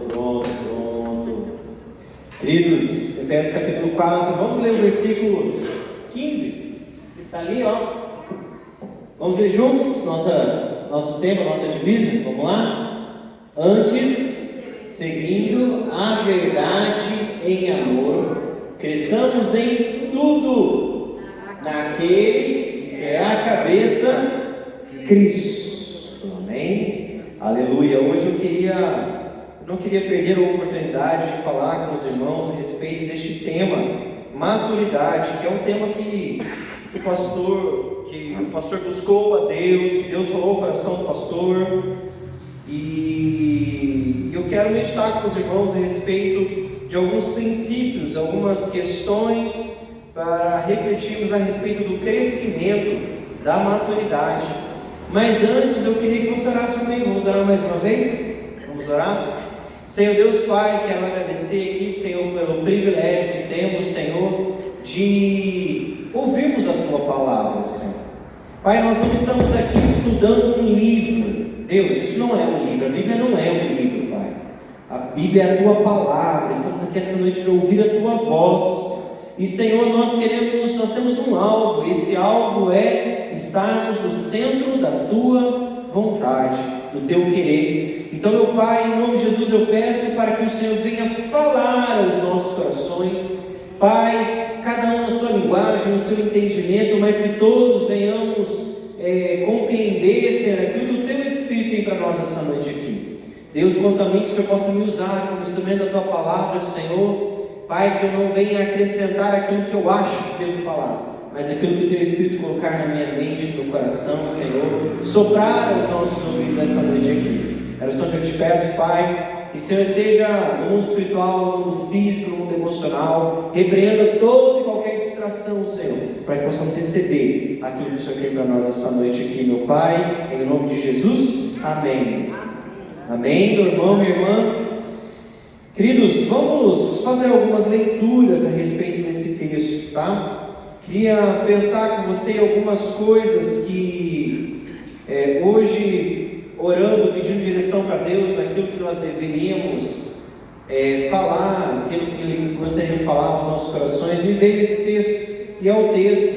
Pronto. Queridos, Efésios capítulo 4, vamos ler o versículo 15, está ali, ó. Vamos ler juntos nosso tema, nossa divisa, vamos lá? Antes, seguindo a verdade em amor, cresçamos em tudo, naquele que é a cabeça, Cristo. Amém? Aleluia. Hoje eu não queria perder a oportunidade de falar com os irmãos a respeito deste tema, maturidade, que é um tema que o pastor buscou a Deus, que Deus falou ao coração do pastor, e eu quero meditar com os irmãos a respeito de alguns princípios, algumas questões para refletirmos a respeito do crescimento, da maturidade. Mas antes eu queria que você orasse comigo. Vamos orar mais uma vez? Vamos orar? Senhor Deus Pai, quero agradecer aqui, Senhor, pelo privilégio que temos, Senhor, de ouvirmos a Tua Palavra, Senhor. Pai, nós não estamos aqui estudando um livro. Deus, isso não é um livro, a Bíblia não é um livro, Pai. A Bíblia é a Tua Palavra. Estamos aqui essa noite para ouvir a Tua voz. E Senhor, nós temos um alvo. Esse alvo é estarmos no centro da Tua vontade, do Teu querer. Então, meu Pai, em nome de Jesus, eu peço para que o Senhor venha falar aos nossos corações, Pai, cada um na sua linguagem, no seu entendimento, mas que todos venhamos compreender, Senhor, aquilo que o Teu Espírito tem para nós essa noite aqui. Deus, quanto a mim, que o Senhor possa me usar como instrumento da Tua Palavra, Senhor. Pai, que eu não venha acrescentar aquilo que eu acho que devo falar, mas aquilo que o Teu Espírito colocar na minha mente, no meu coração, Senhor, soprar aos nossos ouvidos essa noite aqui. É a oração que eu te peço, Pai, e Senhor, seja no mundo espiritual, no mundo físico, no mundo emocional, repreenda toda e qualquer distração, Senhor, para que possamos receber aquilo que o Senhor tem para nós essa noite aqui, meu Pai, em nome de Jesus, amém. Amém, meu irmão, minha irmã. Queridos, vamos fazer algumas leituras a respeito desse texto, tá? Queria pensar com você algumas coisas que hoje, orando, pedindo direção para Deus naquilo que nós deveríamos falar, aquilo que Ele gostaria de falar aos nossos corações, me veio esse texto, e é o texto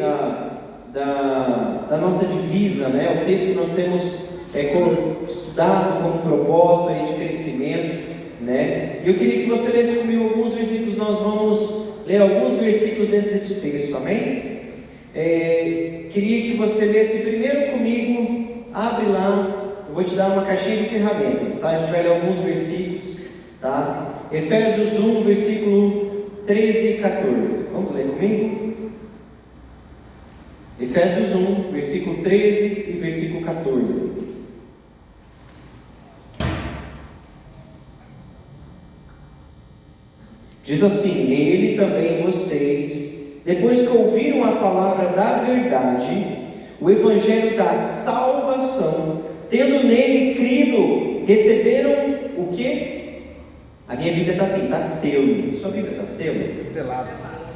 da nossa divisa, né? O texto que nós temos estudado como propósito aí de crescimento, né? Eu queria que você lesse comigo alguns versículos. Nós vamos ler alguns versículos dentro desse texto, amém? Queria que você lesse primeiro comigo, abre lá, eu vou te dar uma caixinha de ferramentas, tá? A gente vai ler alguns versículos, tá? Efésios 1, versículo 13 e 14, vamos ler comigo? Efésios 1, versículo 13 e versículo 14. Diz assim: nele também vocês, depois que ouviram a palavra da verdade, o evangelho da salvação, tendo nele crido, receberam o quê? A minha Bíblia está assim, está selo. Sua Bíblia está selo? Selado.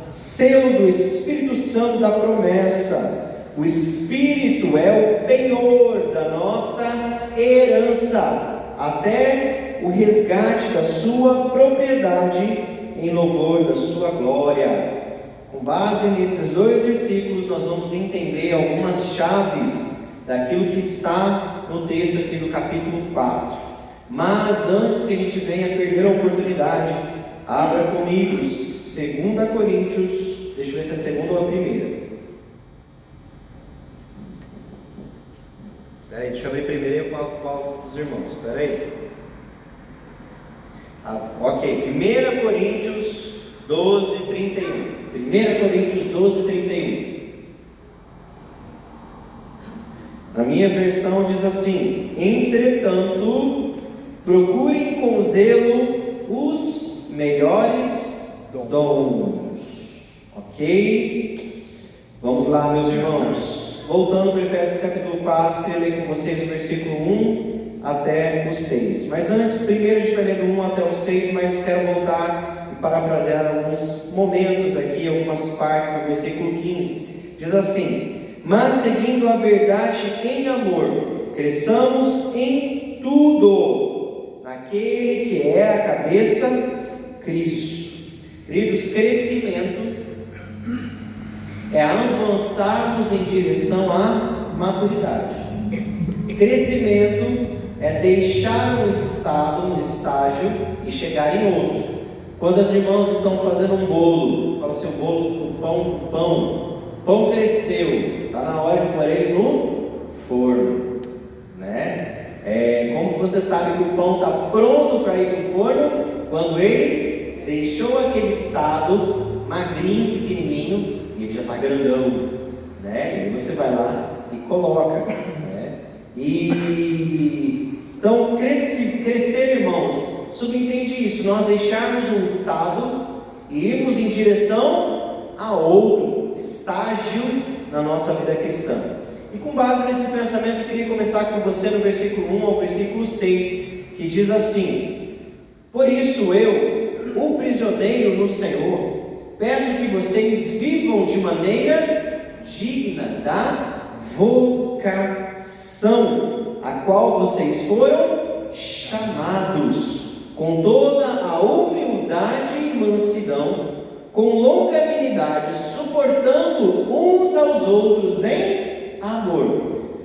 Selo do Espírito Santo da promessa. O Espírito é o penhor da nossa herança, até o resgate da sua propriedade, em louvor da sua glória. Com base nesses dois versículos, nós vamos entender algumas chaves daquilo que está no texto aqui do capítulo 4. Mas antes que a gente venha perder a oportunidade, abra comigo 2 Coríntios, deixa eu ver se é a segunda ou a primeira. Espera aí, deixa eu ver primeiro e eu falo para os irmãos, espera aí. Ok, 1 Coríntios 12, 31. 1 Coríntios 12, 31. Na minha versão diz assim: entretanto, procurem com zelo os melhores dons. Ok? Vamos lá, meus irmãos. Voltando para Efésios capítulo 4, queria ler com vocês o versículo 1 até o 6. Mas antes, primeiro a gente vai ler do 1 até o 6, mas quero voltar e parafrasear alguns momentos aqui, algumas partes do versículo 15. Diz assim: mas seguindo a verdade em amor, cresçamos em tudo, daquele que é a cabeça, Cristo. Queridos, crescimento é avançarmos em direção à maturidade. Crescimento é deixar um estado, um estágio e chegar em outro. Quando as irmãs estão fazendo um bolo, fala assim, o pão cresceu, está na hora de pôr ele no forno, né? Como que você sabe que o pão está pronto para ir para o forno? Quando ele deixou aquele estado magrinho, pequenininho, e ele já está grandão, né? E aí você vai lá e coloca, né? Então, crescer, irmãos, subentende isso, nós deixarmos um estado e irmos em direção a outro estágio na nossa vida cristã. E com base nesse pensamento, eu queria começar com você no versículo 1 ao versículo 6, que diz assim: por isso eu, o prisioneiro no Senhor, peço que vocês vivam de maneira digna da vocação a qual vocês foram chamados, com toda a humildade e mansidão, com longanimidade, suportando uns aos outros em amor,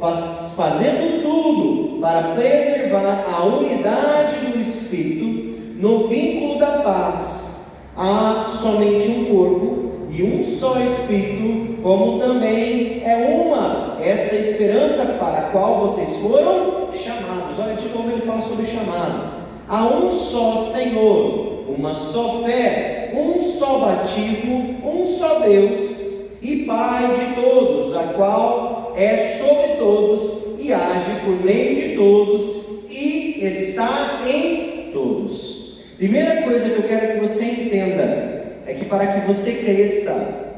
fazendo tudo para preservar a unidade do Espírito no vínculo da paz. Há somente um corpo e um só Espírito, como também é uma esta esperança para a qual vocês foram chamados. Olha de como ele fala sobre chamado. Há um só Senhor, uma só fé, um só batismo, um só Deus e Pai de todos, a qual é sobre todos e age por meio de todos e está em todos. Primeira coisa que eu quero que você entenda é que para que você cresça,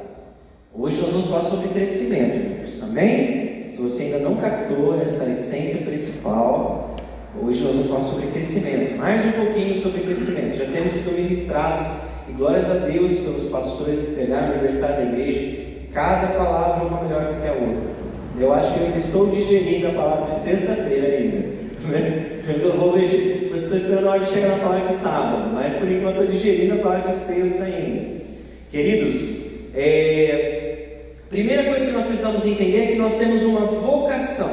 hoje nós vamos falar sobre crescimento, amém? Se você ainda não captou essa essência principal, hoje nós vamos falar sobre crescimento, mais um pouquinho sobre crescimento. Já temos sido ministrados, e glórias a Deus pelos pastores que pegaram o aniversário da igreja. Cada palavra é uma melhor do que a outra. Eu acho que eu ainda estou digerindo a palavra de sexta-feira ainda, né? Eu não vou mexer, eu estou esperando a hora de chegar na palavra de sábado, mas por enquanto eu estou digerindo a palavra de sexta ainda. Queridos, primeira coisa que nós precisamos entender é que nós temos uma vocação,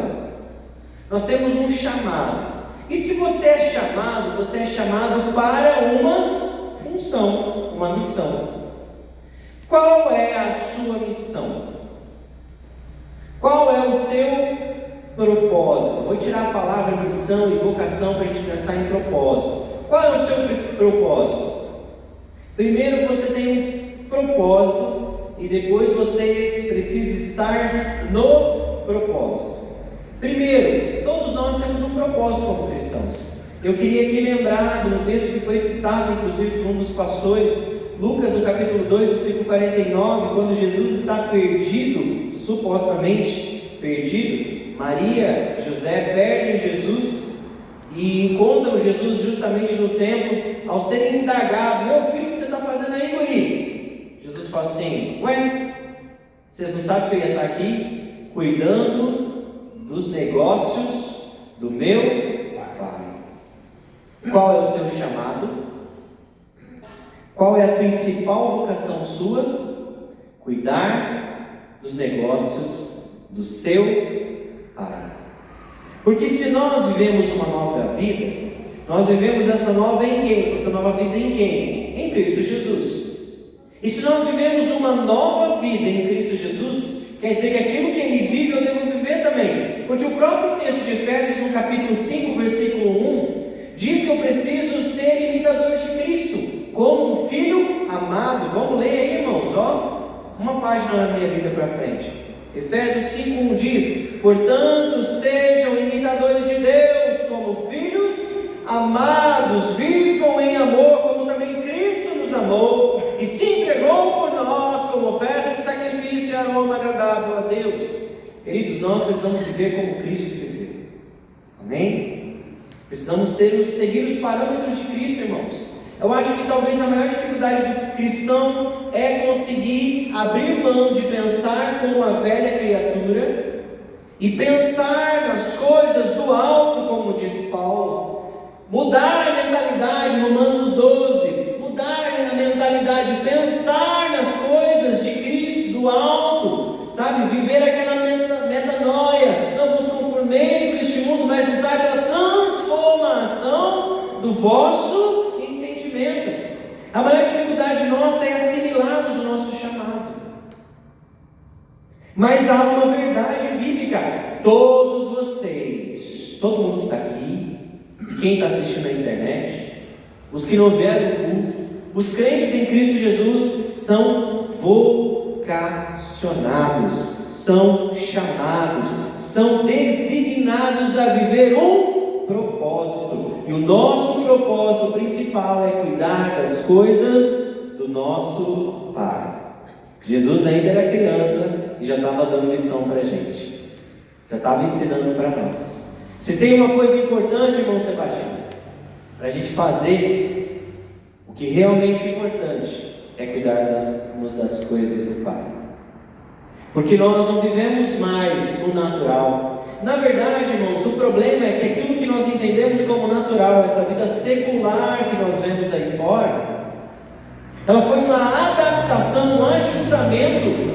nós temos um chamado. E se você é chamado para uma função, uma missão. Qual é a sua missão? Qual é o seu propósito? Vou tirar a palavra missão e vocação para a gente pensar em propósito. Qual é o seu propósito? Primeiro você tem um propósito e depois você precisa estar no propósito. Primeiro, todos nós temos um propósito como cristãos. Eu queria aqui lembrar de um texto que foi citado inclusive por um dos pastores, Lucas no capítulo 2, versículo 49, quando Jesus está perdido, supostamente perdido, Maria, José perdem Jesus e encontram Jesus justamente no templo. Ao serem indagados: meu filho, o que você está fazendo aí, guri? Jesus fala assim: ué, vocês não sabem que eu ia estar aqui cuidando dos negócios do meu Pai? Qual é o seu chamado? Qual é a principal vocação sua? Cuidar dos negócios do seu Pai. Porque se nós vivemos uma nova vida, nós vivemos essa nova em quem? Essa nova vida em quem? Em Cristo Jesus. E se nós vivemos uma nova vida em Cristo Jesus, quer dizer que aquilo que Ele vive eu devo viver também. Porque o próprio texto de Efésios, no capítulo 5, versículo 1, diz que eu preciso ser imitador de Cristo, como um filho amado. Vamos ler aí, irmãos, uma página na minha Bíblia para frente. Efésios 5:1 diz: portanto sejam imitadores de Deus como filhos amados, vivam em amor como também Cristo nos amou e se entregou por nós como oferta de sacrifício e aroma agradável a Deus. Queridos, nós precisamos viver como Cristo viveu, amém? Precisamos seguir os parâmetros de Cristo, irmãos. Eu acho que talvez a maior dificuldade do cristão é conseguir abrir mão de pensar como uma velha criatura e pensar nas coisas do alto, como diz Paulo. Mudar a mentalidade, Romanos 12, mudar a mentalidade, pensar nas coisas de Cristo, do alto, sabe? Viver aquela metanoia, não vos conformeis com este mundo, mas lutar pela transformação do vosso entendimento. A maior dificuldade nossa é assimilarmos o nosso chamado. Mas há uma verdade bíblica: todos vocês, todo mundo que está aqui, quem está assistindo na internet, os que não vieram no culto, os crentes em Cristo Jesus são vocacionados, são chamados, são designados a viver um propósito. E o nosso propósito principal é cuidar das coisas do nosso Pai. Jesus ainda era criança e já estava dando lição para a gente, já estava ensinando para nós. Se tem uma coisa importante, irmão Sebastião, para a gente fazer, o que realmente é importante é cuidar das coisas do Pai. Porque nós não vivemos mais no natural. Na verdade, irmãos, o problema é que aquilo que nós entendemos como natural, essa vida secular que nós vemos aí fora, ela foi uma adaptação, um ajustamento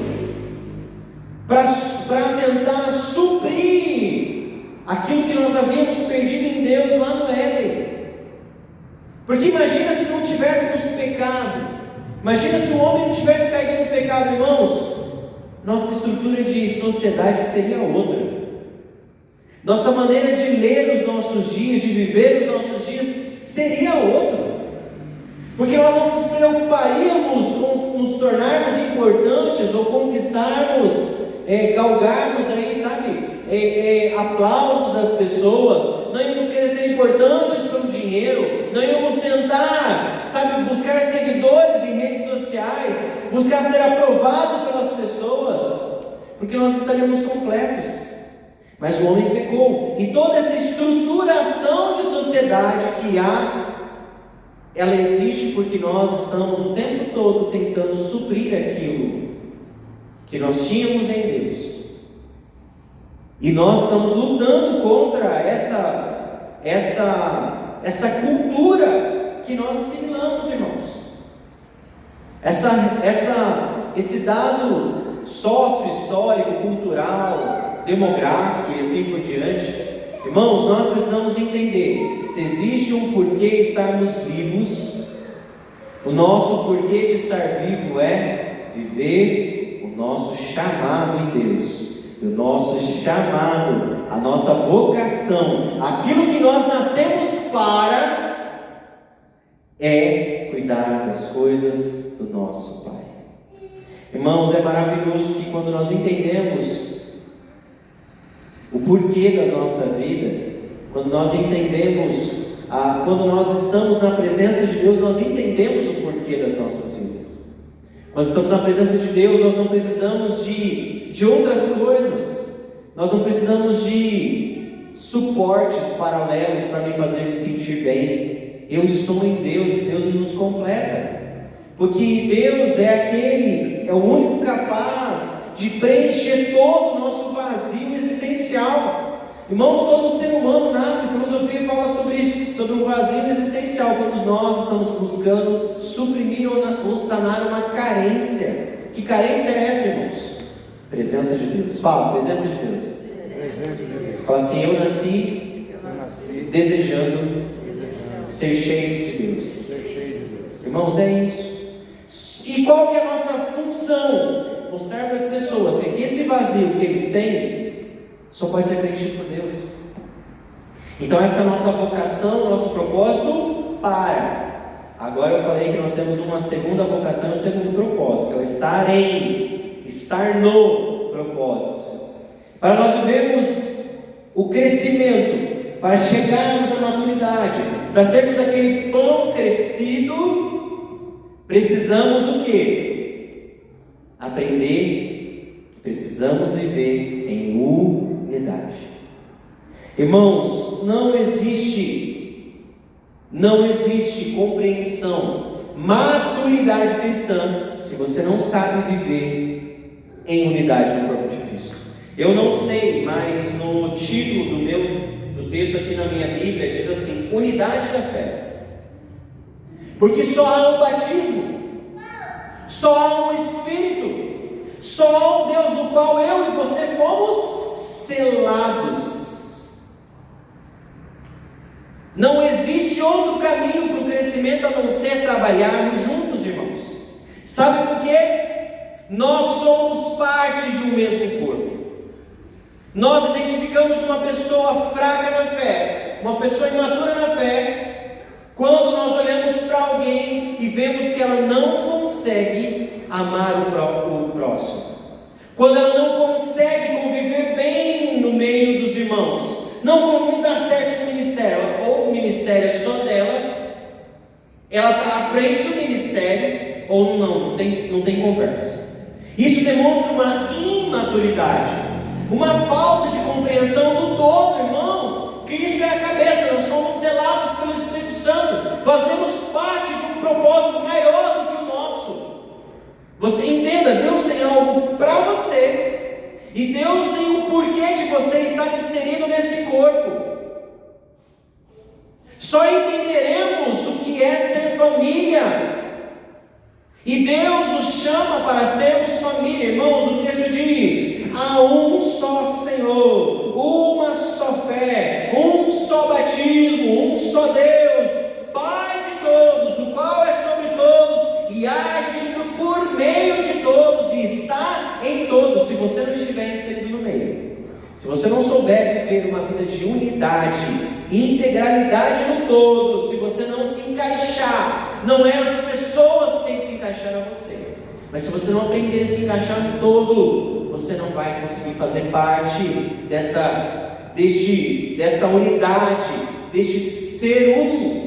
para tentar suprir aquilo que nós havíamos perdido em Deus lá no Éden. Porque imagina se não tivéssemos pecado, imagina se o homem não tivesse caído no pecado, irmãos, nossa estrutura de sociedade seria outra, nossa maneira de ler os nossos dias, de viver os nossos dias seria outra, porque nós não nos preocuparíamos com nos tornarmos importantes ou conquistarmos, galgarmos aí, sabe, aplausos das pessoas, não íamos querer ser importantes pelo dinheiro, não íamos tentar, sabe, buscar seguidores em redes sociais, buscar ser aprovado pelas pessoas, porque nós estaríamos completos. Mas o homem pecou, e toda essa estruturação de sociedade que há, ela existe porque nós estamos o tempo todo tentando suprir aquilo que nós tínhamos em Deus. E nós estamos lutando contra essa cultura que nós assimilamos, irmãos. Esse dado sócio-histórico, cultural, demográfico e assim por diante. Irmãos, nós precisamos entender: se existe um porquê estarmos vivos, o nosso porquê de estar vivo é viver o nosso chamado em Deus. O nosso chamado, a nossa vocação, aquilo que nós nascemos para, é cuidar das coisas do nosso Pai. Irmãos, é maravilhoso que quando nós entendemos o porquê da nossa vida, quando nós entendemos, quando nós estamos na presença de Deus, nós entendemos o porquê das nossas vidas. Quando estamos na presença de Deus, nós não precisamos de outras coisas, nós não precisamos de suportes paralelos para me fazer me sentir bem. Eu estou em Deus e Deus nos completa, porque Deus é o único capaz de preencher todo o nosso vazio existencial. Irmãos, todo ser humano nasce, a filosofia fala sobre isso, sobre um vazio existencial. Todos nós estamos buscando suprimir ou sanar uma carência. Que carência é essa, irmãos? Presença de Deus. Fala, presença de Deus. Presença de Deus. Fala assim: eu nasci desejando ser cheio de Deus. Irmãos, é isso. E qual que é a nossa função? Mostrar para as pessoas que esse vazio que eles têm só pode ser preenchido por Deus. Então essa é a nossa vocação, nosso propósito para. Agora eu falei que nós temos uma segunda vocação e um segundo propósito, que é o estar no propósito. Para nós vivermos o crescimento, para chegarmos à maturidade, para sermos aquele pão crescido, precisamos o quê? Aprender, precisamos viver em unidade. Irmãos, não existe compreensão, maturidade cristã, se você não sabe viver em unidade no corpo de Cristo. Eu não sei, mas no título no texto aqui na minha Bíblia, diz assim: unidade da fé. Porque só há um batismo, só há um Espírito, só há um Deus no qual eu e você fomos selados. Não existe outro caminho para o crescimento a não ser trabalharmos juntos, irmãos. Sabe por quê? Nós somos parte de um mesmo corpo. Nós identificamos uma pessoa fraca na fé, uma pessoa imatura na fé, quando nós olhamos para alguém e vemos que ela não consegue amar o próximo, quando ela não consegue conviver bem no meio dos irmãos, não dá certo no ministério, ou o ministério é só dela, ela está à frente do ministério, ou não tem conversa. Isso demonstra uma imaturidade, uma falta de compreensão do todo, irmãos. Cristo é a cabeça, nós somos selados pelo Espírito Santo, fazemos parte de um propósito maior do que o nosso. Você entenda, Deus tem algo para você, e Deus tem um porquê de você estar inserido nesse corpo. Só entenderemos o que é ser família, e Deus nos chama para sermos família. Irmãos, o texto diz: há um só Senhor, uma só fé, um só batismo, um só Deus, Pai de todos, o qual é sobre todos e age por meio de todos e está em todos. Se você não estiver inserido no meio, se você não souber viver uma vida de unidade, integralidade no todo, se você não se encaixar, não é as pessoas que têm que se encaixar a você, mas se você não aprender a se encaixar no todo, você não vai conseguir fazer parte desta unidade, deste ser um.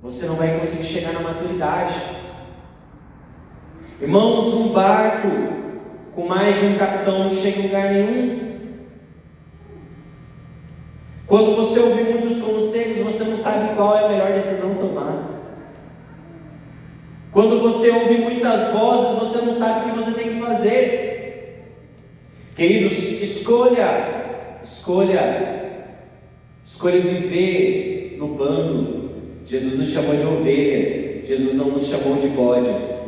Você não vai conseguir chegar na maturidade. Irmãos, um barco com mais de um capitão não chega em lugar nenhum. Quando você ouve muitos conselhos, você não sabe qual é a melhor decisão a tomar. Quando você ouve muitas vozes, você não sabe o que você tem que fazer. Queridos, escolha viver no bando. Jesus nos chamou de ovelhas, Jesus não nos chamou de bodes.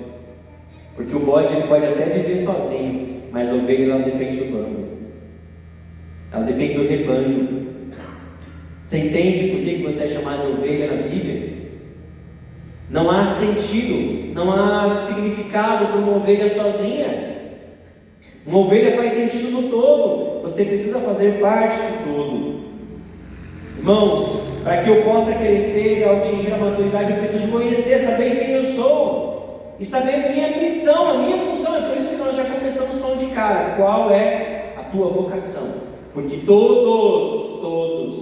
Porque o bode ele pode até viver sozinho, mas a ovelha ela depende do bando, ela depende do rebanho. Você entende por que você é chamado de ovelha na Bíblia? Não há sentido, não há significado para uma ovelha sozinha. Uma ovelha faz sentido no todo, você precisa fazer parte do todo. Irmãos, para que eu possa crescer e atingir a maturidade, eu preciso conhecer, saber quem eu sou e saber a minha missão, a minha função. É por isso que nós já começamos falando de cara, qual é a tua vocação? Porque todos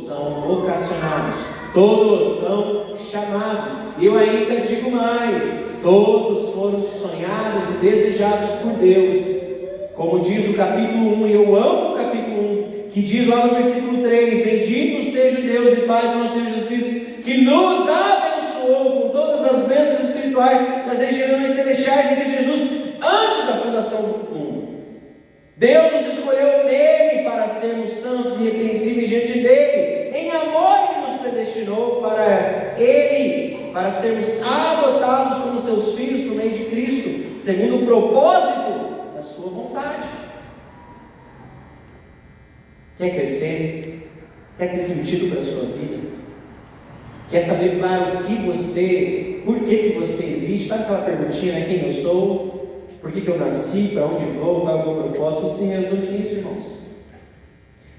são vocacionados, todos são chamados. E eu ainda digo mais: todos foram sonhados e desejados por Deus. Como diz o capítulo 1, e eu amo o capítulo 1, que diz lá no versículo 3: bendito seja o Deus e Pai do nosso Senhor Jesus Cristo, que nos abençoou com todas as bênçãos espirituais nas regiões celestiais em Cristo Jesus, antes da fundação do mundo. Deus nos escolheu nele para sermos santos e irrepreensíveis diante dele. Em amor ele nos predestinou para ele, para sermos adotados como seus filhos por meio de Cristo, segundo o propósito da sua vontade. Quer crescer? Quer ter sentido para a sua vida? Quer saber para o que você, por que você existe? Sabe aquela perguntinha, né? Quem eu sou? Por que eu nasci? Para onde vou? Qual é o meu propósito? Se resume nisso, irmãos.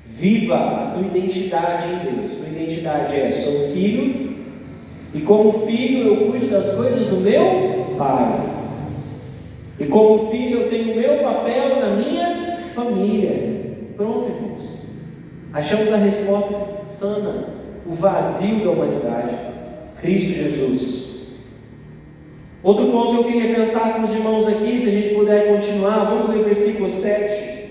Viva a tua identidade em Deus. Tua identidade é: sou filho, e como filho eu cuido das coisas do meu Pai. E como filho eu tenho o meu papel na minha família. Pronto, irmãos. Achamos a resposta que sana o vazio da humanidade: Cristo Jesus. Outro ponto que eu queria pensar com os irmãos aqui, se a gente puder continuar, vamos ler o versículo 7.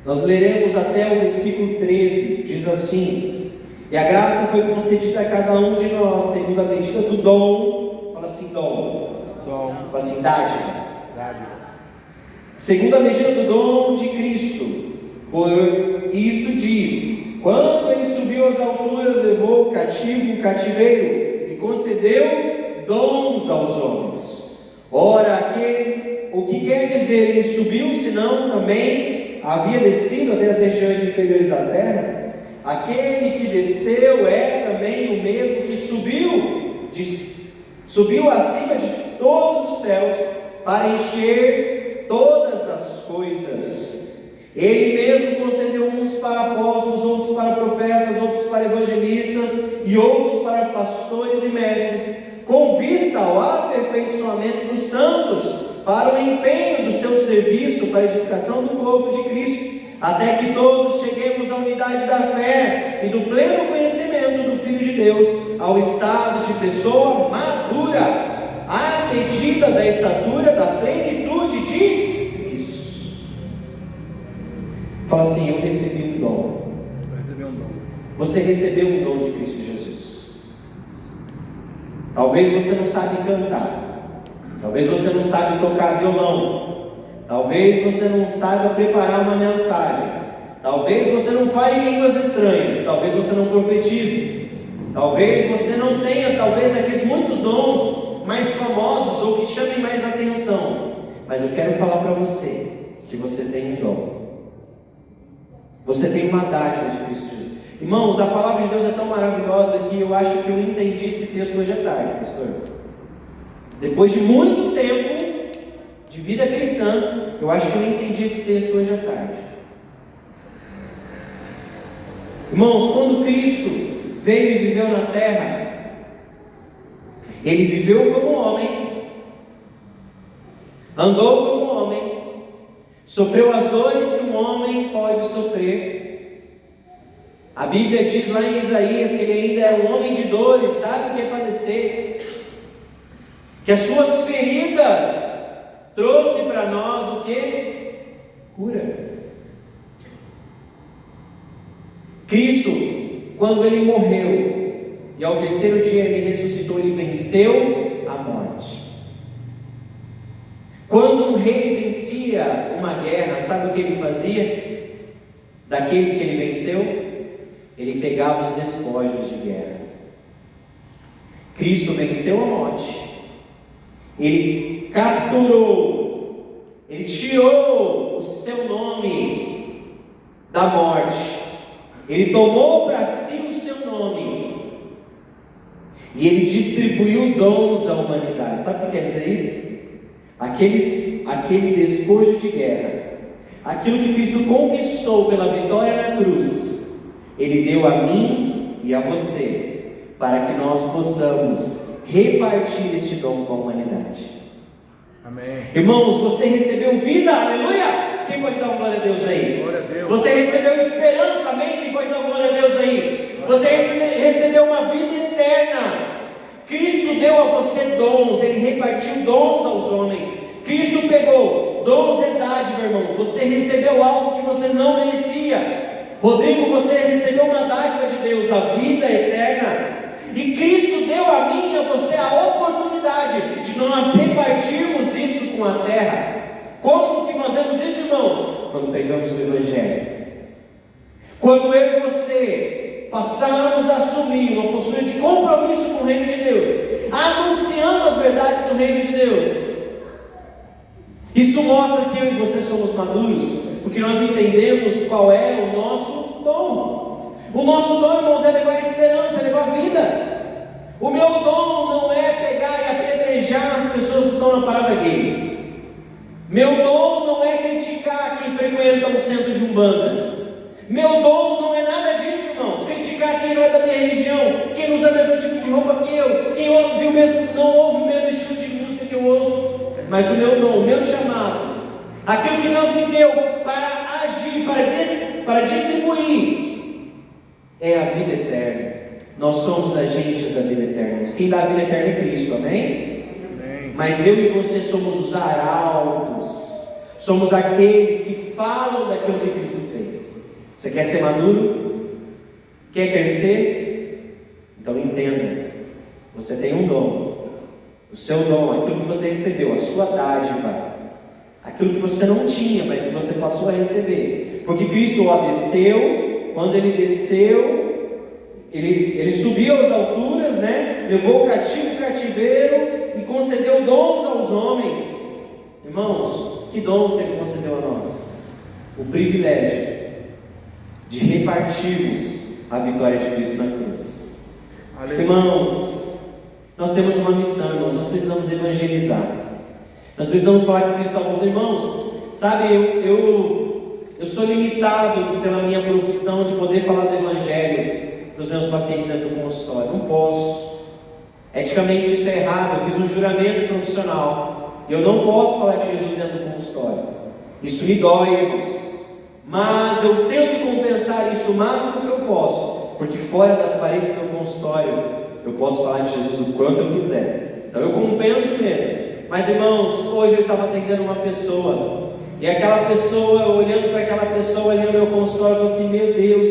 Nós leremos até o versículo 13, diz assim: e a graça foi concedida a cada um de nós, segundo a medida do dom. Fala assim, dom. Fala assim, dádiva. Segundo a medida do dom de Cristo. Por isso diz: Quando ele subiu às alturas, levou o cativo o cativeiro e concedeu dons aos homens. Ora, o que quer dizer ele subiu, senão também havia descido até as regiões inferiores da terra? Aquele que desceu é também o mesmo que subiu acima de todos os céus para encher todas as coisas. Ele mesmo concedeu uns para apóstolos, outros para profetas, outros para evangelistas e outros para pastores e mestres, com vista ao aperfeiçoamento dos santos, para o empenho do seu serviço, para a edificação do corpo de Cristo, até que todos cheguemos à unidade da fé e do pleno conhecimento do Filho de Deus, ao estado de pessoa madura, à medida da estatura da plenitude de Cristo. Fala assim: eu recebi um dom. Você recebeu um dom de Cristo Jesus. Talvez você não sabe cantar, talvez você não sabe tocar violão, talvez você não saiba preparar uma mensagem, talvez você não fale línguas estranhas, talvez você não profetize, talvez você não tenha, daqueles muitos dons mais famosos ou que chamem mais atenção. Mas eu quero falar para você que você tem um dom. Você tem uma dádiva de Cristo Jesus. Irmãos, a palavra de Deus é tão maravilhosa que eu acho que eu entendi esse texto hoje à tarde, pastor. Depois de muito tempo de vida cristã, eu acho que eu entendi esse texto hoje à tarde. Irmãos, quando Cristo veio e viveu na terra, Ele viveu como homem, andou como homem, sofreu as dores que um homem pode sofrer. A Bíblia diz lá em Isaías que Ele ainda era um homem de dores, sabe o que é padecer? Que as suas feridas trouxe para nós o que? Cura. Cristo, quando Ele morreu e ao terceiro dia Ele ressuscitou, Ele venceu a morte. Quando um rei vencia uma guerra, sabe o que ele fazia? Daquele que ele venceu, ele pegava os despojos de guerra. Cristo venceu a morte, Ele capturou, Ele tirou o seu nome da morte, Ele tomou para si o seu nome e Ele distribuiu dons à humanidade. Sabe o que quer dizer isso? Aquele despojo de guerra, aquilo que Cristo conquistou pela vitória na cruz, Ele deu a mim e a você, para que nós possamos repartir este dom com a humanidade. Amém. Irmãos, você recebeu vida, aleluia! Quem pode dar uma glória a Deus aí? Glória a Deus. Você recebeu esperança, amém? Quem pode dar uma glória a Deus aí? Você recebeu uma vida eterna. Cristo deu a você dons, Ele repartiu dons aos homens. Cristo pegou dons e dádiva, irmão. Você recebeu algo que você não merecia. Rodrigo, você recebeu uma dádiva de Deus, a vida eterna. E Cristo deu a mim e a você a oportunidade de nós repartirmos isso com a terra. Como que fazemos isso, irmãos? Quando pegamos o Evangelho. Quando eu e você passarmos a assumir uma postura de compromisso com o reino de Deus, anunciando as verdades do reino de Deus, isso mostra que eu e você somos maduros, porque nós entendemos qual é o nosso dom. O nosso dom, irmãos, é levar esperança, é levar vida. O meu dom não é pegar e apedrejar as pessoas que estão na parada gay. Meu dom não é criticar quem frequenta um centro de umbanda. Meu dom não é nada disso, irmãos. Criticar quem não é da minha religião, quem usa o mesmo tipo de roupa que eu, quem não ouve o mesmo estilo de música que eu ouço. Mas o meu dom, o meu chamado, aquilo que Deus me deu para agir, para distribuir, é a vida eterna. Nós somos agentes da vida eterna. Quem dá a vida eterna é Cristo, amém? Amém. Mas eu e você somos os arautos, somos aqueles que falam daquilo que Cristo fez. Você quer ser maduro? Quer crescer? Então entenda, você tem um dom. O seu dom, aquilo que você recebeu, a sua dádiva, aquilo que você não tinha, mas que você passou a receber, porque Cristo desceu, quando ele desceu, ele subiu às alturas, né? Levou o cativo cativeiro e concedeu dons aos homens. Irmãos, que dons que ele concedeu a nós? O privilégio de repartirmos a vitória de Cristo na cruz. Aleluia. Irmãos, nós temos uma missão, irmãos, nós precisamos evangelizar. Nós precisamos falar que Cristo está voltando. Irmãos, sabe, eu sou limitado pela minha profissão de poder falar do Evangelho para os meus pacientes dentro do consultório. Não posso. Eticamente isso é errado. Eu fiz um juramento profissional e eu não posso falar de Jesus dentro do consultório. Isso me dói, irmãos. Mas eu tento compensar isso o máximo que eu posso, porque fora das paredes do meu consultório eu posso falar de Jesus o quanto eu quiser. Então eu compenso mesmo. Mas irmãos, hoje eu estava atendendo uma pessoa, e aquela pessoa, olhando para aquela pessoa ali no meu consultório, eu falei assim: meu Deus,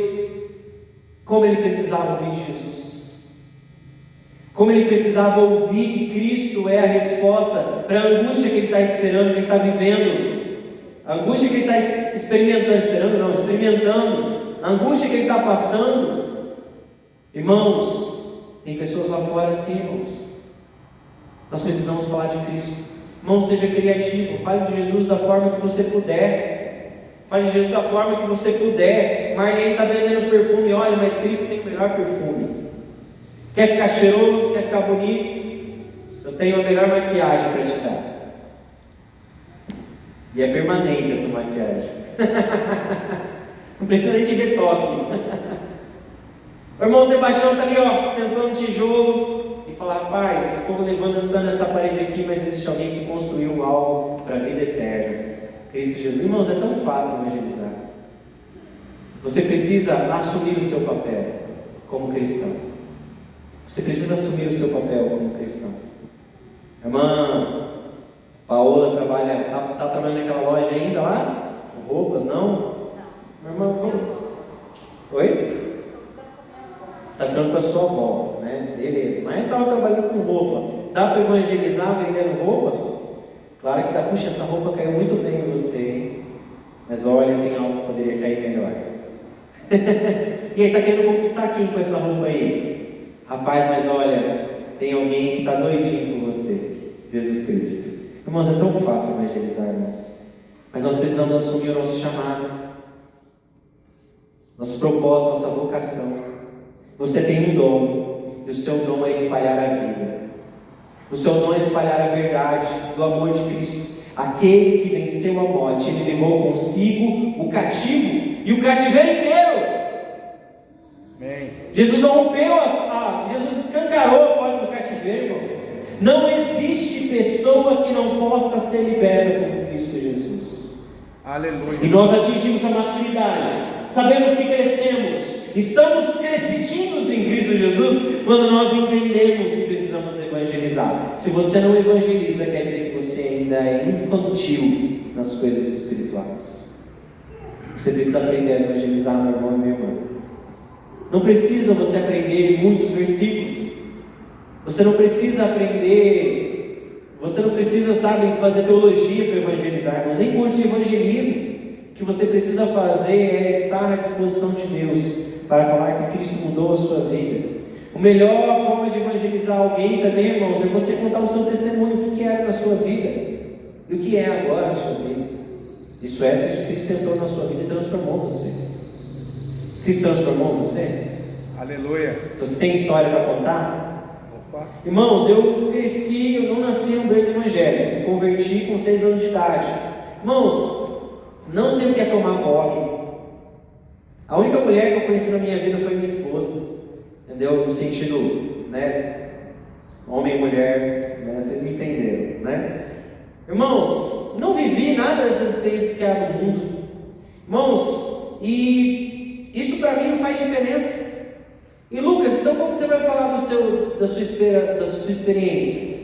como ele precisava ouvir de Jesus, como ele precisava ouvir que Cristo é a resposta para a angústia que ele está esperando, que ele está vivendo, a angústia que ele está experimentando, a angústia que ele está passando. Irmãos, tem pessoas lá fora assim, irmãos. Nós precisamos falar de Cristo. Irmão, seja criativo, fale de Jesus da forma que você puder. Fale de Jesus da forma que você puder. Marlene está vendendo perfume, olha, mas Cristo tem o melhor perfume. Quer ficar cheiroso, quer ficar bonito? Eu tenho a melhor maquiagem para te dar. E é permanente essa maquiagem. Não precisa nem de retoque. O irmão Sebastião está ali, ó, sentando no tijolo. E falar: rapaz, estou levantando essa parede aqui, mas existe alguém que construiu algo para a vida eterna, Cristo Jesus. Irmãos, é tão fácil evangelizar. Você precisa assumir o seu papel como cristão. Você precisa assumir o seu papel como cristão. A irmã Paola trabalha, está trabalhando naquela loja ainda lá? Com roupas, não? Não. Irmã, vamos. Oi? Está ficando com a sua avó, né? Beleza. Mas estava trabalhando com roupa. Dá para evangelizar vendendo roupa? Claro que dá. Puxa, essa roupa caiu muito bem em você, hein? Mas olha, tem algo que poderia cair melhor. E aí, está querendo conquistar quem com essa roupa aí? Rapaz, mas olha, tem alguém que está doidinho por você. Jesus Cristo. Irmãos, é tão fácil evangelizar, irmãos. Mas nós precisamos assumir o nosso chamado, nosso propósito, nossa vocação. Você tem um dom, e o seu dom é espalhar a vida. O seu dom é espalhar a verdade do amor de Cristo. Aquele que venceu a morte, ele levou consigo o cativo e o cativeiro inteiro. Amém. Jesus rompeu Jesus escancarou a porta do cativeiro, irmãos. Não existe pessoa que não possa ser liberta por Cristo Jesus. Aleluia. E nós atingimos a maturidade. Sabemos que crescemos. Estamos crescidinhos em Cristo Jesus quando nós entendemos que precisamos evangelizar. Se você não evangeliza, quer dizer que você ainda é infantil nas coisas espirituais. Você precisa aprender a evangelizar, meu irmão e minha irmã. Não precisa você aprender muitos versículos. Você não precisa aprender, você não precisa, sabe, fazer teologia para evangelizar, irmãos, nem curso de evangelismo. O que você precisa fazer é estar à disposição de Deus para falar que Cristo mudou a sua vida. A melhor forma de evangelizar alguém também, irmãos, é você contar o seu testemunho, o que era na sua vida e o que é agora na sua vida. Isso é, se Cristo entrou na sua vida e transformou você. Cristo transformou você? Aleluia. Você tem história para contar? Opa. Irmãos, eu cresci, eu não nasci em um berço evangélico, me converti com 6 anos de idade. Irmãos, não sei o que é tomar porre. A única mulher que eu conheci na minha vida foi minha esposa, entendeu? No sentido, né, homem e mulher, né? Vocês me entenderam, né? Irmãos, não vivi nada dessas experiências que há no mundo. Irmãos, e isso para mim não faz diferença. E Lucas, então como você vai falar da sua experiência?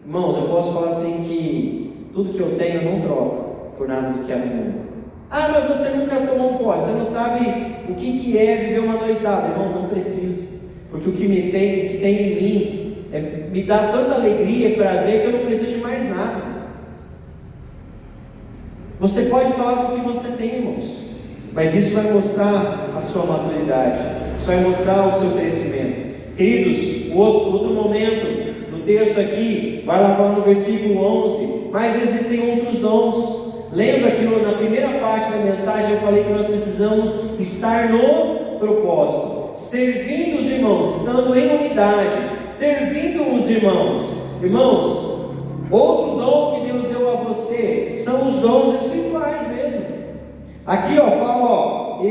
Irmãos, eu posso falar assim que tudo que eu tenho eu não troco por nada do que há no mundo. Ah, mas você nunca tomou um porre, você não sabe o que é viver uma noitada. Irmão, não preciso, porque o que tem em mim me dá tanta alegria e prazer que eu não preciso de mais nada. Você pode falar do que você tem, irmãos. Mas isso vai mostrar a sua maturidade, isso vai mostrar o seu crescimento. Queridos, o outro momento do texto aqui, vai lá falar no versículo 11, mas existem outros dons. Lembra que na primeira parte da mensagem eu falei que nós precisamos estar no propósito, servindo os irmãos, estando em unidade, servindo os irmãos. Irmãos, outro dom que Deus deu a você são os dons espirituais mesmo. Aqui fala,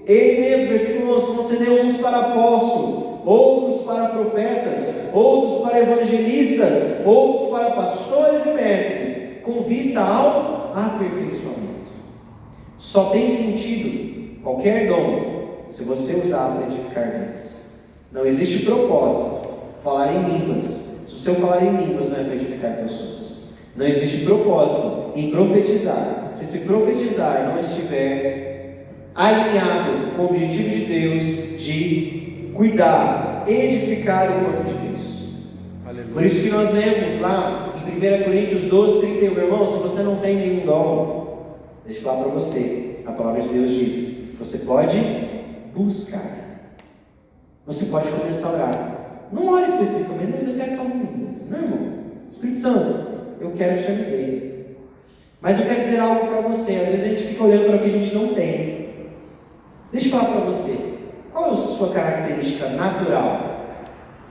ele mesmo, versículo 11, concedeu uns para apóstolos, outros para profetas, outros para evangelistas, outros para pastores e mestres, com vista ao aperfeiçoamento. Só tem sentido qualquer dom se você usar para edificar vidas. Não existe propósito falar em línguas se o seu falar em línguas não é para edificar pessoas. Não existe propósito em profetizar se esse profetizar não estiver alinhado com o objetivo de Deus de cuidar, edificar o corpo de Cristo. Aleluia. Por isso que nós lemos lá em 1 Coríntios 12, 31, meu irmão, se você não tem nenhum dom, deixa eu falar para você, a palavra de Deus diz, você pode buscar, você pode começar a orar. Não ore especificamente, mas eu quero falar em línguas. Não, irmão, Espírito Santo, eu quero te ajudar. Mas eu quero dizer algo para você. Às vezes a gente fica olhando para o que a gente não tem. Deixa eu falar para você. Qual é a sua característica natural?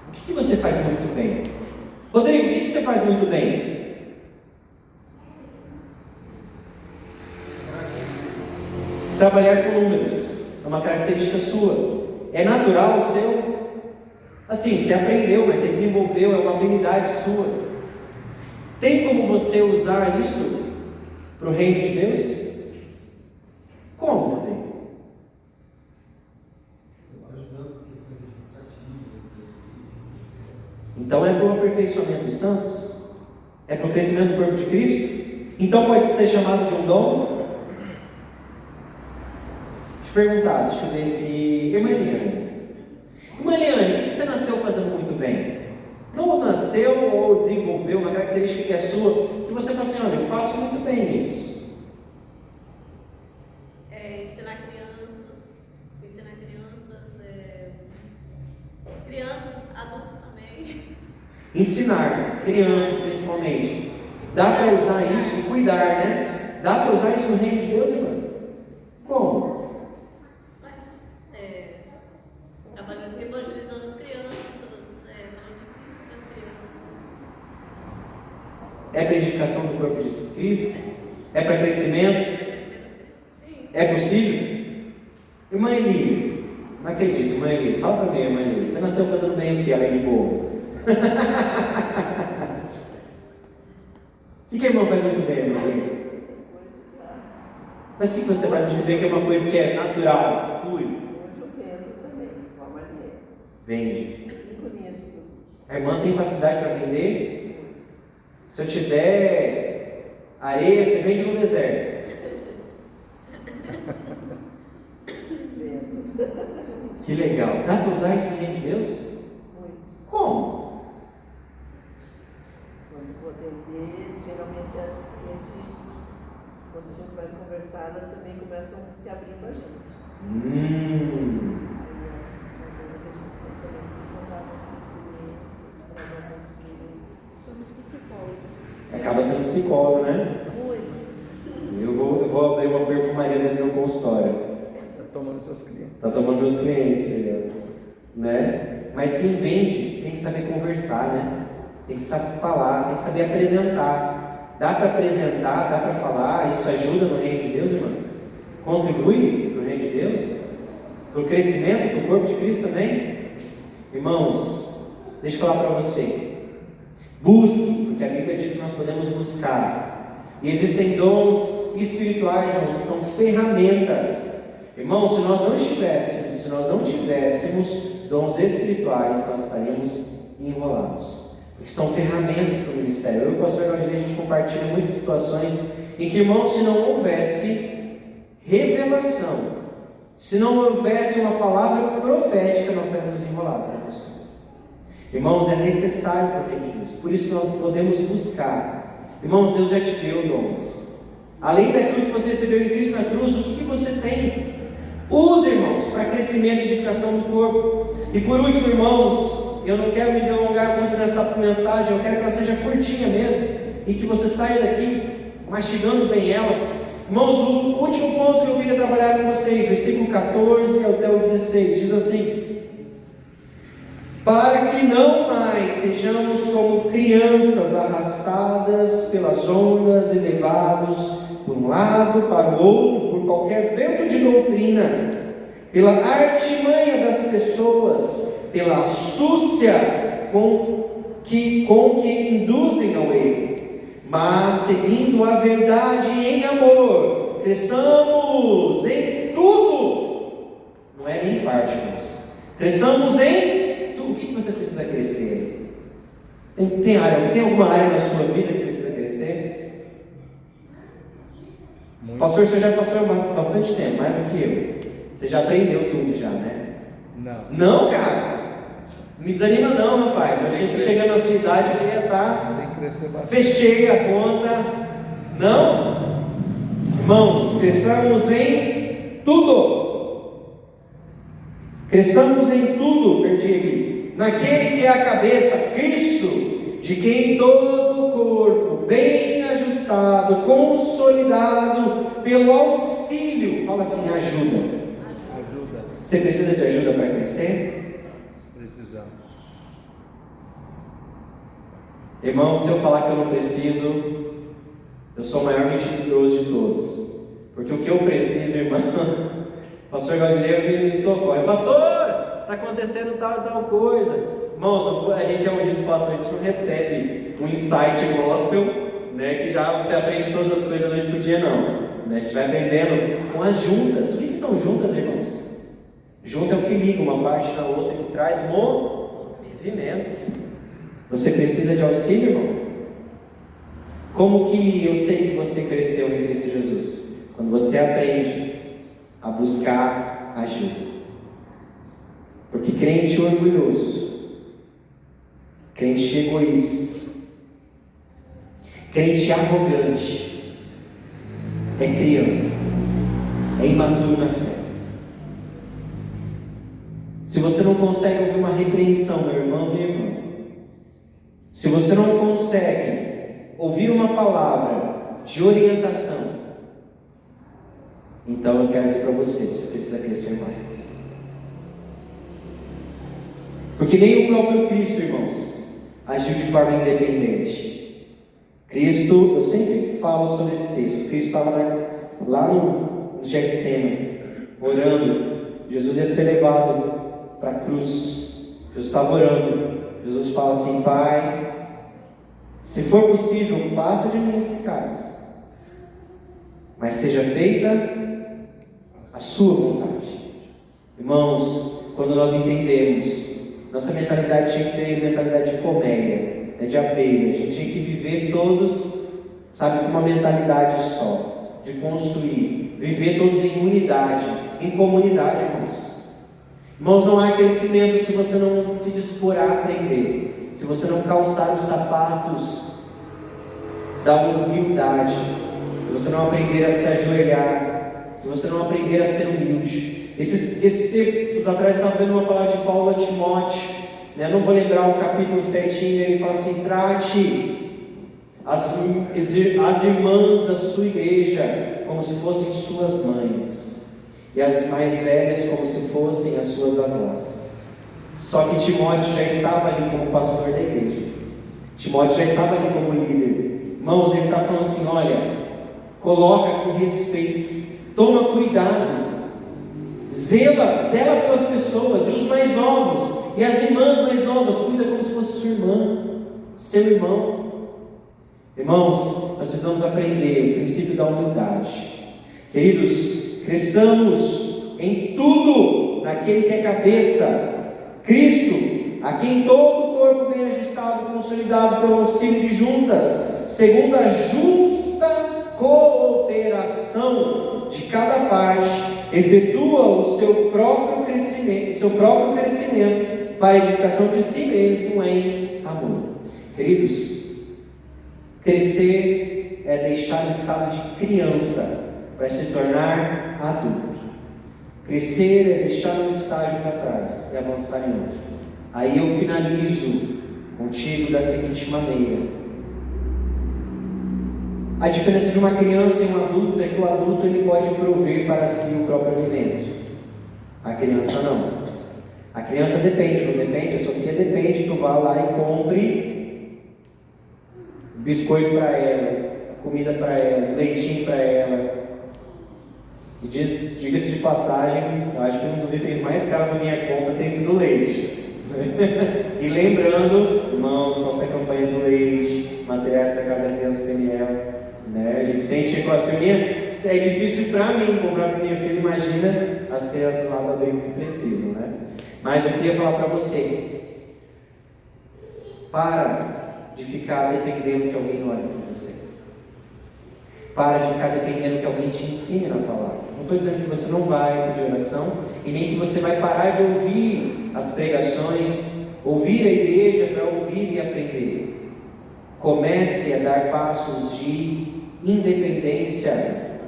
O que você faz muito bem? Rodrigo, o que você faz muito bem? Trabalhar com números. É uma característica sua. É natural o seu? Assim, você aprendeu, mas você desenvolveu. É uma habilidade sua. Tem como você usar isso para o reino de Deus? Como, Rodrigo? Então é para o aperfeiçoamento dos santos? É para o crescimento do corpo de Cristo? Então pode ser chamado de um dom? Deixa eu perguntar, deixa eu ver aqui. Irmã Eliane, o que você nasceu fazendo muito bem? Não nasceu ou desenvolveu uma característica que é sua, que você fala assim, olha, eu faço muito bem isso. Ensinar crianças, adultos também. Ensinar, crianças principalmente. Dá para usar isso e cuidar, né? Dá para usar isso no reino de Deus, irmão? Como? Trabalhando, evangelizando as crianças, falando de Cristo para as crianças. É para edificação do corpo de Cristo? É para crescimento? Sim. É possível? Irmã Eli, não acredito, irmã Eli, fala para mim, irmã Eli, você nasceu fazendo bem o que, além de boa? O que a irmã faz muito bem, irmã Eli? Mas o que você faz muito bem, que é uma coisa que é natural, flui? Vende. A irmã tem facilidade para vender? Se eu te der areia, você vende no deserto. Que legal. Dá para usar isso no reino de Deus? Como? Quando vou atender, geralmente as clientes, quando a gente começa a conversar, elas também começam a se abrir com a gente. Somos psicólogos. Acaba sendo psicólogo, né? Eu vou abrir uma perfumaria dentro do meu consultório. Está tomando seus clientes. Está tomando meus clientes, né? Mas quem vende tem que saber conversar, né? Tem que saber falar, tem que saber apresentar. Dá para apresentar, dá para falar, isso ajuda no reino de Deus, irmão? Contribui para o reino de Deus? Para o crescimento, para o corpo de Cristo também? Irmãos, deixa eu falar para você. Busque, porque a Bíblia diz que nós podemos buscar. E existem dons espirituais, irmãos, que são ferramentas. Irmãos, se nós não tivéssemos dons espirituais, nós estaríamos enrolados. Porque são ferramentas para o ministério. Eu e o pastor Gabriel, a gente compartilha muitas situações em que, irmãos, se não houvesse revelação, se não houvesse uma palavra profética, nós estaríamos enrolados, né, pastor? Irmãos, é necessário para o reino de Deus. Por isso nós podemos buscar. Irmãos, Deus já te deu dons. Além daquilo que você recebeu em Cristo na cruz, o que você tem? Use, irmãos, para crescimento e edificação do corpo. E por último, irmãos, eu não quero me delongar muito nessa mensagem, eu quero que ela seja curtinha mesmo, e que você saia daqui mastigando bem ela. Irmãos, o último ponto que eu queria trabalhar com vocês, versículo 14 até o 16, diz assim: para que não mais sejamos como crianças arrastadas pelas ondas e levados por um lado para o outro, por qualquer vento de doutrina, pela artimanha das pessoas, pela astúcia com que induzem ao erro, mas seguindo a verdade em amor, cresçamos em tudo, não é nem em parte, irmãos, cresçamos em tudo. O que você precisa crescer? Tem alguma área na sua vida que precisa crescer? Pastor, o senhor já passou há bastante tempo, mais do que eu. Você já aprendeu tudo já, né? Não, cara. Não me desanima não, rapaz. Eu achei que chegando na sua idade eu já ia estar. Fechei a conta. Não? Irmãos, cresçamos em tudo. Cresçamos em tudo, perdi aqui. Naquele que é a cabeça, Cristo, de quem todo o corpo, bem ajustado, consolidado pelo auxílio, fala assim, ajuda. Você precisa de ajuda para crescer? Precisamos. Irmão, se eu falar que eu não preciso, eu sou o maior mentiroso de todos. Porque o que eu preciso, irmão, pastor Galdinei me socorre. Pastor, está acontecendo tal e tal coisa. Irmãos, a gente é ungido do pastor, a gente não recebe um insight gospel, né, que já você aprende todas as coisas da noite pro dia, não. Né? A gente vai aprendendo com as juntas. O que são juntas, irmãos? Junta é o que liga uma parte na outra, que traz movimento. Você precisa de auxílio, irmão? Como que eu sei que você cresceu em Cristo Jesus? Quando você aprende a buscar ajuda. Porque crente orgulhoso, crente egoísta, crente arrogante, é criança, é imaturo na fé. Se você não consegue ouvir uma repreensão, meu irmão, minha irmã, se você não consegue ouvir uma palavra de orientação, então eu quero dizer para você, você precisa crescer mais. Porque nem o próprio Cristo, irmãos, agiu de forma independente. Cristo, eu sempre falo sobre esse texto, Cristo estava lá no Getsemane, orando, Jesus ia ser levado para a cruz, Jesus estava orando, Jesus fala assim: Pai, se for possível, passa de mim esse cálice, mas seja feita a sua vontade. Irmãos, quando nós entendemos, nossa mentalidade tinha que ser mentalidade de colmeia, de abelha. A gente tinha que viver todos, sabe, com uma mentalidade só, de construir, viver todos em unidade, em comunidade, irmãos. Irmãos, não há crescimento se você não se dispor a aprender, se você não calçar os sapatos da humildade, se você não aprender a se ajoelhar, se você não aprender a ser humilde. Esses tempos atrás eu estava vendo uma palavra de Paulo a Timóteo, né? Não vou lembrar o capítulo certinho. Ele fala assim: trate as irmãs da sua igreja como se fossem suas mães, e as mais velhas como se fossem as suas avós. Só que Timóteo já estava ali como pastor da igreja, Timóteo já estava ali como líder. Irmãos, ele está falando assim: olha, coloca com respeito, toma cuidado, zela pelas pessoas, e os mais novos, e as irmãs mais novas, cuida como se fosse sua irmã, seu irmão. Irmãos, nós precisamos aprender o princípio da humildade. Queridos, cresçamos em tudo naquele que é cabeça, Cristo, a quem todo o corpo bem ajustado, consolidado pelo auxílio de juntas, segundo a justa cooperação de cada parte, efetua o seu próprio crescimento para a edificação de si mesmo em amor. Queridos, crescer é deixar o estado de criança para se tornar adulto. Crescer é deixar um estágio para trás e avançar em outro. Aí eu finalizo contigo da seguinte maneira: a diferença de uma criança e um adulto é que o adulto ele pode prover para si o próprio alimento. A criança não. A criança depende, não depende? A Sofia depende que tu vá lá e compre biscoito para ela, comida para ela, leitinho para ela. E diga-se de passagem, eu acho que um dos itens mais caros da minha compra tem sido o leite. E lembrando, irmãos, nossa campanha do leite, materiais para cada criança PNL, né? A gente sente assim, é difícil para mim comprar para minha filha, imagina as crianças lá do abrigo que precisam, né? Mas eu queria falar para você: para de ficar dependendo que alguém ore por você. Para de ficar dependendo que alguém te ensine na palavra. Não estou dizendo que você não vai pedir oração e nem que você vai parar de ouvir as pregações, ouvir a igreja para ouvir e aprender. Comece a dar passos de independência,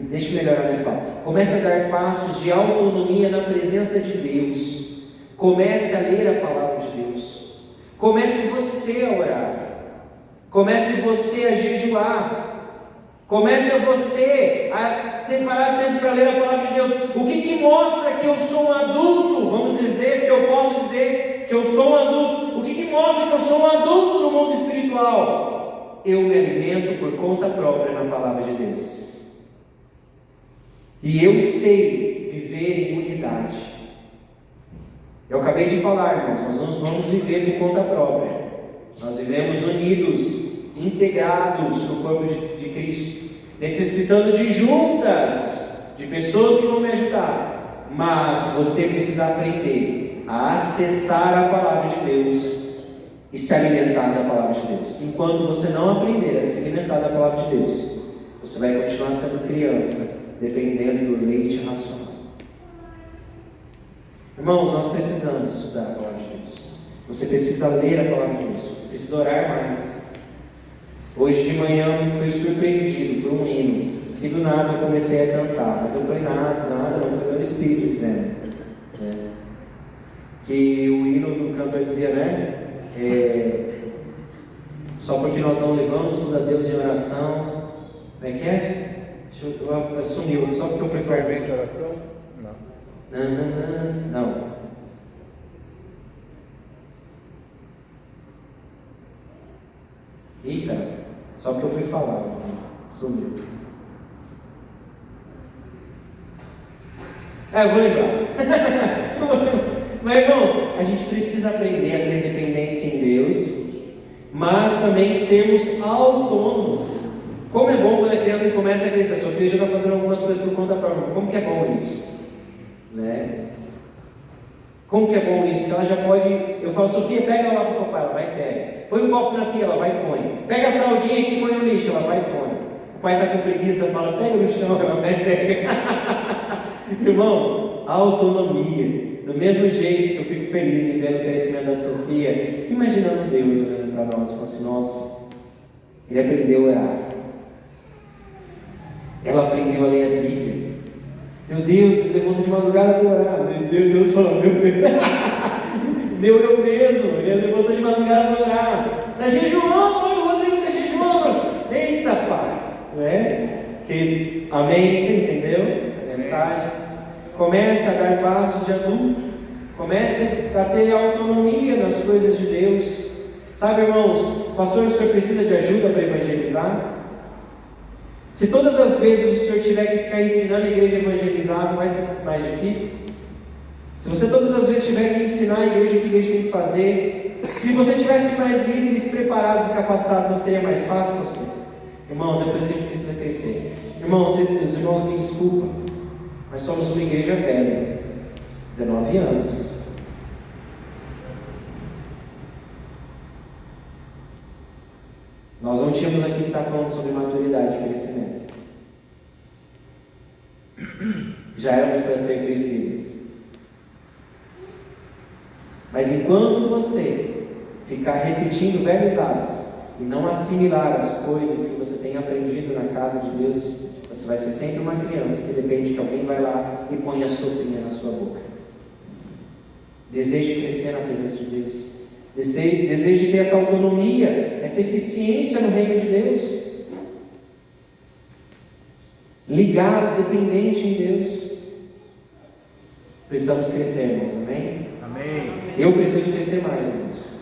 deixa eu melhorar a minha fala. Comece a dar passos de autonomia na presença de Deus. Comece a ler a palavra de Deus. Comece você a orar. Comece você a jejuar. Comece a você a separar tempo para ler a palavra de Deus. O que mostra que eu sou um adulto? Vamos dizer, se eu posso dizer que eu sou um adulto. O que mostra que eu sou um adulto no mundo espiritual? Eu me alimento por conta própria na palavra de Deus. E eu sei viver em unidade. Eu acabei de falar, irmãos, nós não vamos viver por conta própria. Nós vivemos unidos, integrados no corpo de Cristo, necessitando de juntas, de pessoas que vão me ajudar. Mas você precisa aprender a acessar a palavra de Deus e se alimentar da palavra de Deus. Enquanto você não aprender a se alimentar da palavra de Deus, você vai continuar sendo criança, dependendo do leite racional. Irmãos, nós precisamos estudar a palavra de Deus. Você precisa ler a palavra de Deus. Você precisa orar mais. Hoje de manhã eu fui surpreendido por um hino que do nada eu comecei a cantar. Mas eu falei, nada, não foi meu espírito dizendo, né? Que o hino do cantor dizia, né? Só porque nós não levamos tudo a Deus em oração. Como é que é? Sumiu. Só porque eu fui fervente de oração? Não. Ih, cara, só porque eu fui falar, sumiu. Eu vou lembrar. Mas, irmãos, a gente precisa aprender a ter dependência em Deus, mas também sermos autônomos. Como é bom quando a criança começa a crescer. A Sofia já está fazendo algumas coisas por conta própria. Como que é bom isso? Né? Como que é bom isso? Porque ela já pode. Eu falo, Sofia, pega lá para o papai, ela vai e pega. Põe um copo na pia, ela vai e põe. Pega a fraldinha aqui e põe no lixo, ela vai e põe. O pai está com preguiça, fala, pega no chão, ela vai e pega. Irmãos, autonomia. Do mesmo jeito que eu fico feliz em ver o crescimento da Sofia, fico imaginando Deus olhando para nós e falando assim, nossa, ele aprendeu a orar. Ela aprendeu a ler a Bíblia. Meu Deus, ele levanta de madrugada para orar. Deus falou, meu Deus. Eu mesmo, ele levantou de madrugada para orar. Está jejuando, olha o Rodrigo está jejuando. Eita, pai. Né? Queridos, amém? Você entendeu a mensagem? Comece a dar passos de adulto. Comece a ter autonomia nas coisas de Deus. Sabe, irmãos, pastor, o senhor precisa de ajuda para evangelizar? Se todas as vezes o senhor tiver que ficar ensinando a igreja a evangelizar, não vai ser mais difícil? Se você todas as vezes tiver que ensinar a igreja o que a igreja tem que fazer, se você tivesse mais líderes preparados e capacitados, não seria mais fácil, pastor? Irmãos, é por isso que a gente precisa crescer. Irmãos, os irmãos me desculpam, mas somos uma igreja velha, 19 anos. Nós não tínhamos aqui que estar falando sobre maturidade e crescimento. Já éramos para ser crescidos. Mas enquanto você ficar repetindo velhos hábitos, e não assimilar as coisas que você tem aprendido na casa de Deus, você vai ser sempre uma criança que depende que alguém vai lá e põe a sopinha na sua boca. Deseje crescer na presença de Deus. Deseje ter essa autonomia, essa eficiência no reino de Deus. Ligado, dependente em Deus. Precisamos crescer, irmãos, amém? Amém. Eu preciso crescer mais, irmãos.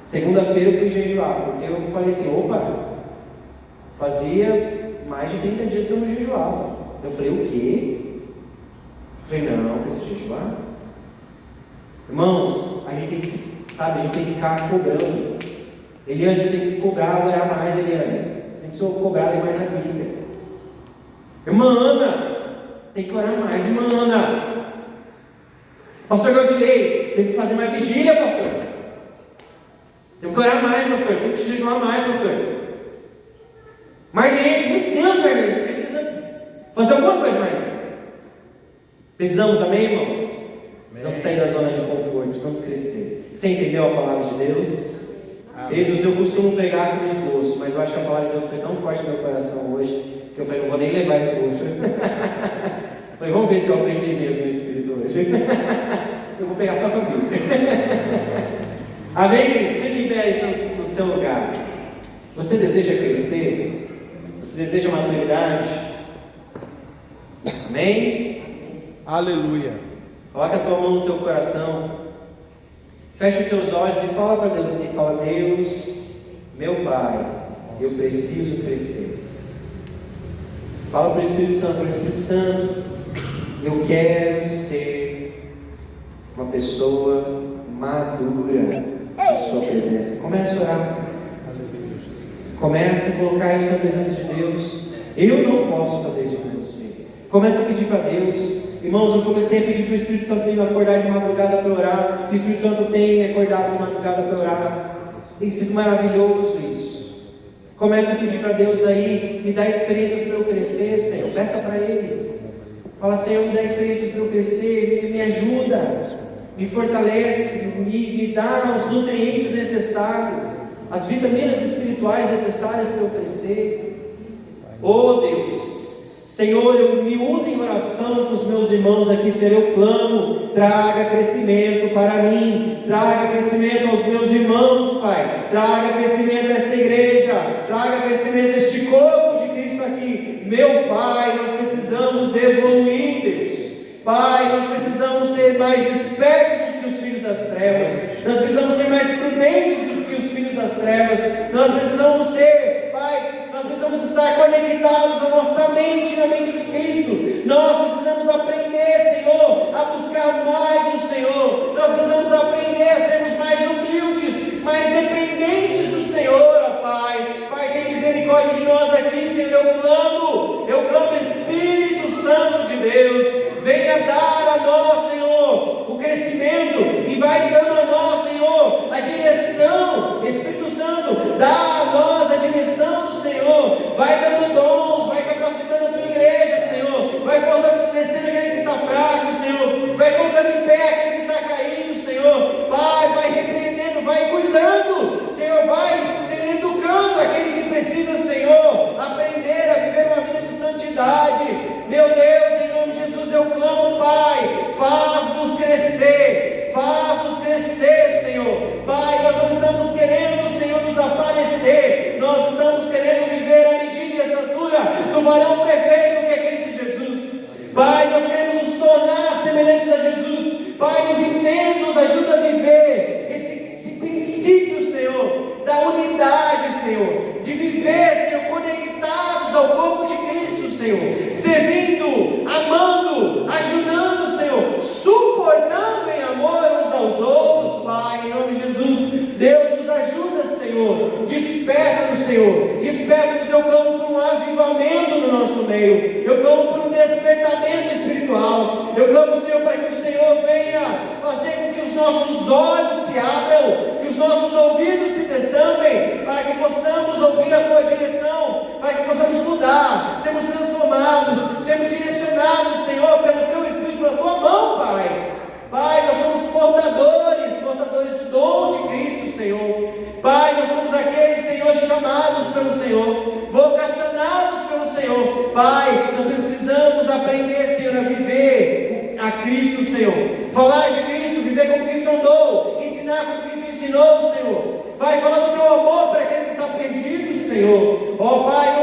Segunda-feira eu fui jejuar, porque eu falei assim, opa, fazia mais de 30 dias que eu não jejuava. Eu falei, o quê? Eu falei, não preciso jejuar. Irmãos, a gente tem que a gente tem que ficar cobrando. Eliane, você tem que se cobrar, orar mais, Eliane. Você tem que se cobrar, ler mais a Bíblia. Irmã Ana, tem que orar mais, irmã Ana. Pastor Gaudilei, tem que fazer mais vigília, pastor. Tem que orar mais, pastor. Tem que jejuar mais, pastor. Marlene, meu Deus, Marlene, precisa fazer alguma coisa, Marlene. Precisamos, amém, irmãos? Precisamos sair da zona de conforto, precisamos crescer. Você entendeu a palavra de Deus? Queridos, eu costumo pregar com esboço, mas eu acho que a palavra de Deus foi tão forte no meu coração hoje, que eu falei, não vou nem levar esboço. Eu falei, vamos ver se eu aprendi mesmo no Espírito hoje. Eu vou pegar só com a Bíblia. Amém, queridos? Se libere isso no seu lugar. Você deseja crescer? Você deseja maturidade? Amém? Aleluia. Coloca a tua mão no teu coração, fecha os seus olhos e fala para Deus assim, fala, Deus, meu Pai, eu preciso crescer. Fala para o Espírito Santo, fala, Espírito Santo, eu quero ser uma pessoa madura em sua presença. Comece a orar. Comece a colocar isso na presença de Deus. Eu não posso fazer isso por você. Comece a pedir para Deus. Irmãos, eu comecei a pedir para o Espírito Santo me acordar de madrugada para orar. Que o Espírito Santo tem me acordado de madrugada para orar. Tem sido maravilhoso isso. Comece a pedir para Deus aí, me dá experiências para eu crescer, Senhor. Peça para Ele. Fala, Senhor, me dá experiências para eu crescer, me ajuda, me fortalece, me dá os nutrientes necessários, as vitaminas espirituais necessárias para eu crescer. Oh Deus, Senhor, eu me uno em oração com os meus irmãos aqui, Senhor, eu clamo, traga crescimento para mim, traga crescimento aos meus irmãos, Pai, traga crescimento a esta igreja, traga crescimento a este corpo de Cristo aqui, meu Pai, nós precisamos evoluir, Deus, Pai, nós precisamos ser mais espertos do que os filhos das trevas, nós precisamos ser mais prudentes do que os filhos das trevas, nós precisamos ser, Pai, nós precisamos estar conectados à nossa mente, na mente de Cristo. Nós precisamos aprender, Senhor, a buscar mais o Senhor. Nós precisamos aprender a sermos mais humildes, mais dependentes do Senhor, ó Pai. Pai, tem misericórdia de nós aqui, Senhor. Eu clamo, Espírito Santo de Deus, venha dar a nós, Senhor, o crescimento e vai dando a nós, Senhor, a direção. Espírito Santo, dá a nós a direção do Senhor, vai dando dons, vai capacitando a tua igreja, Senhor, vai fortalecendo aquele que está fraco, Senhor, vai colocando em pé aquele que está caído, Senhor, Pai, vai repreendendo, vai cuidando, Senhor, vai educando aquele que precisa, Senhor, aprender a viver uma vida de santidade. Meu Deus, em nome de Jesus eu clamo, Pai, faz-nos crescer, Senhor. Pai, nós não estamos querendo, Senhor, nos aparecer, nós estamos querendo viver a medida e a estatura do varão perfeito que é Cristo Jesus. Pai, nós queremos nos tornar semelhantes a Jesus. Pai, nos ajuda a viver esse princípio, Senhor, da unidade, Senhor, de viver, Senhor, conectados ao corpo de Cristo, Senhor, servindo, amando, ajudando, Senhor, suportando em amor uns aos outros, Pai, em nome de Jesus. Deus, nos ajuda, Senhor, desperta-nos, Senhor, desperta-nos. Eu clamo por um avivamento no nosso meio, eu clamo por um despertamento espiritual, eu clamo, Senhor, para que o Senhor venha fazer com que os nossos olhos se abram, que os nossos ouvidos se destampem, para que possamos ouvir a Tua direção, para que possamos mudar, sermos transformados, sermos direcionados, Senhor, pelo Teu Espírito, pela Tua mão, Pai. Pai, nós somos portadores do dom de Cristo, Senhor. Pai, nós somos aqueles, Senhor, Senhor, chamados pelo Senhor, vocacionados pelo Senhor. Pai, nós precisamos aprender, Senhor, a viver a Cristo, Senhor. Falar de Cristo, viver como Cristo andou, ensinar como Cristo ensinou, Senhor. Pai, falar do teu amor para aquele que está perdido, Senhor. Ó Pai,